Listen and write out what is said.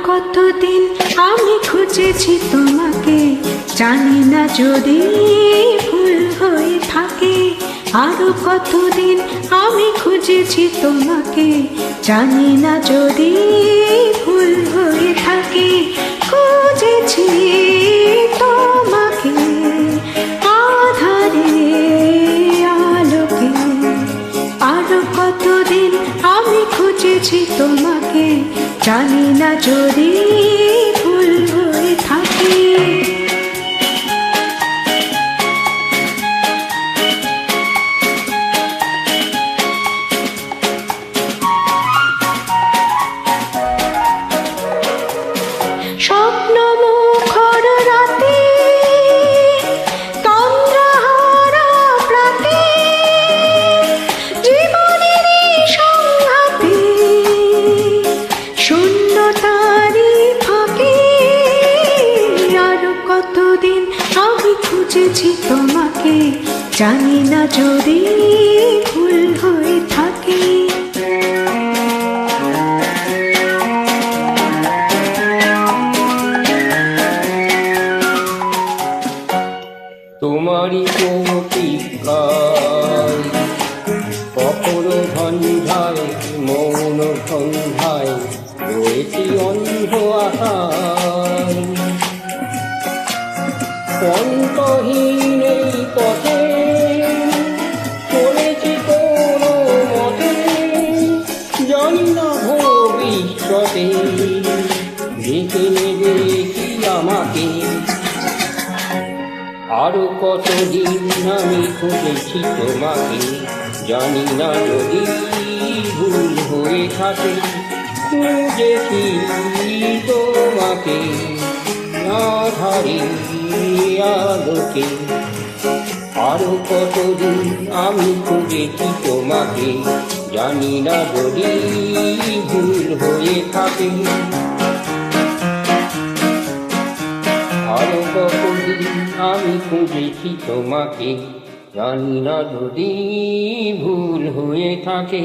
কতদিন আমি খুঁজেছি তোমাকে, জানি না যদি ভুল হয়ে থাকে। আরো কতদিন আমি খুঁজেছি তোমাকে, জানি না যদি ভুল হয়ে থাকে। খুঁজেছি তোমাকে আধারে আলোকে, আরো কতদিন আমি খুঁজেছি তোমাকে, জানি না যদি ভুল হয়ে থাকে। স্বপ্ন মুখর রাতে, তন্দ্রাহারা প্রাতে, জীবনের সংঘাতে, শূন্যতারি ফাঁকে। আরো কতদিন আমি খুঁজেছি তোমাকে, জানি না যদি ভুল হয়ে থাকে। তোমারই প্রতীক্ষায় কখনো সন্ধ্যায়, মৌন সন্ধ্যায় রয়েছি অন্ধ আশায়। অন্তহীন এই পথে চলেছি কোনো মতে, জানি না ভবিষ্যতে দেখে নেবে কি আমাকে। আরো কতদিন আমি খুঁজেছি তোমাকে, জানি না যদি ভুল হয়ে থাকে। খুঁজেছি তোমাকে আধারে আলোকে, আরো কতদিন আমি খুঁজেছি তোমাকে, জানি না যদি ভুল হয়ে থাকে। আরো কতদিন আমি খুঁজেছি তোমাকে, জানি না যদি ভুল হয়ে থাকে।